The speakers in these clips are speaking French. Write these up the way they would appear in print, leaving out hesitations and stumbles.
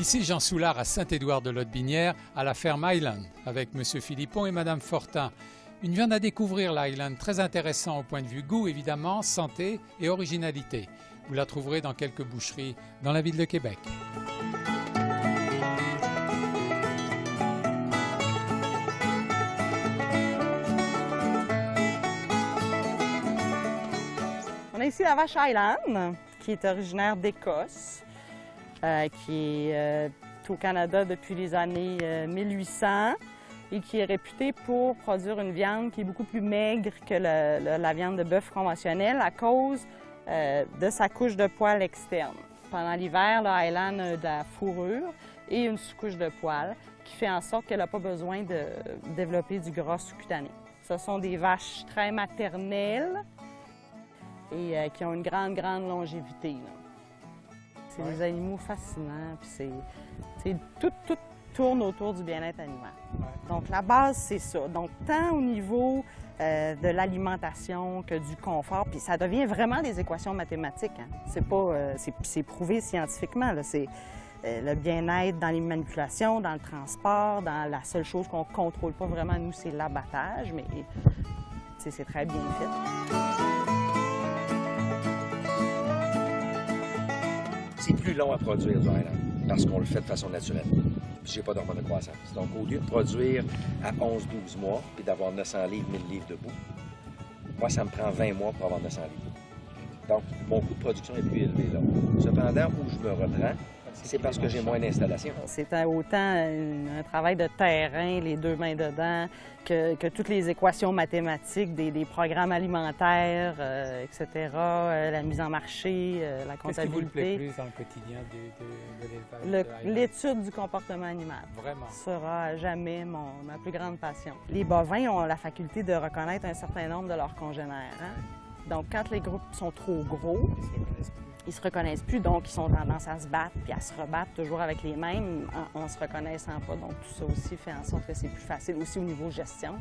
Ici Jean Soulard à Saint-Édouard-de-Lotbinière, à la ferme Highland, avec M. Philippon et Mme Fortin. Une viande à découvrir, la Highland, très intéressant au point de vue goût, évidemment, santé et originalité. Vous la trouverez dans quelques boucheries dans la ville de Québec. On a ici la vache Highland, qui est originaire d'Écosse, qui est au Canada depuis les années 1800 et qui est réputée pour produire une viande qui est beaucoup plus maigre que la viande de bœuf conventionnelle à cause de sa couche de poils externe. Pendant l'hiver, la Highland a de la fourrure et une sous-couche de poils qui fait en sorte qu'elle n'a pas besoin de développer du gras sous-cutané. Ce sont des vaches très maternelles et qui ont une grande longévité. C'est des animaux fascinants, puis tout tourne autour du bien-être animal. Donc la base, c'est ça. Donc tant au niveau de l'alimentation que du confort, puis ça devient vraiment des équations mathématiques. Hein. C'est prouvé scientifiquement. C'est le bien-être dans les manipulations, dans le transport, dans la seule chose qu'on ne contrôle pas vraiment, nous, c'est l'abattage, mais c'est très bien fait. C'est plus long à produire du Highland parce qu'on le fait de façon naturelle. J'ai pas d'hormones de croissance. Donc, au lieu de produire à 11-12 mois puis d'avoir 900 livres, 1000 livres de bout, moi, ça me prend 20 mois pour avoir 900 livres. Donc, mon coût de production est plus élevé là. Cependant, où je me reprends, c'est parce que j'ai moins d'installation. C'est autant un travail de terrain, les deux mains dedans, que toutes les équations mathématiques des programmes alimentaires, etc., la mise en marché, la comptabilité. Qu'est-ce qui vous plaît plus dans le quotidien de l'élevage? L'étude du comportement animal. Vraiment. Sera à jamais ma plus grande passion. Les bovins ont la faculté de reconnaître un certain nombre de leurs congénères. Hein? Donc, quand les groupes sont trop gros, ils se reconnaissent plus, donc ils ont tendance à se battre puis à se rebattre toujours avec les mêmes en se reconnaissant pas. Donc tout ça aussi fait en sorte que c'est plus facile, aussi au niveau gestion.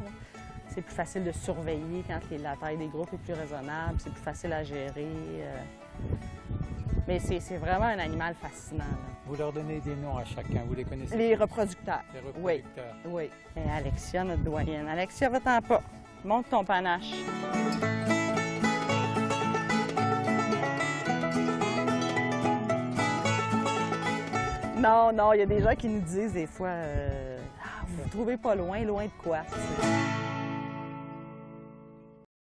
C'est plus facile de surveiller quand la taille des groupes est plus raisonnable, c'est plus facile à gérer. Mais c'est vraiment un animal fascinant. Là. Vous leur donnez des noms à chacun, vous les connaissez? Les reproducteurs. Les reproducteurs. Oui. Et Alexia, notre doyenne. Alexia, va-t'en pas. Monte ton panache. Non, il y a des gens qui nous disent des fois vous vous trouvez pas loin de quoi?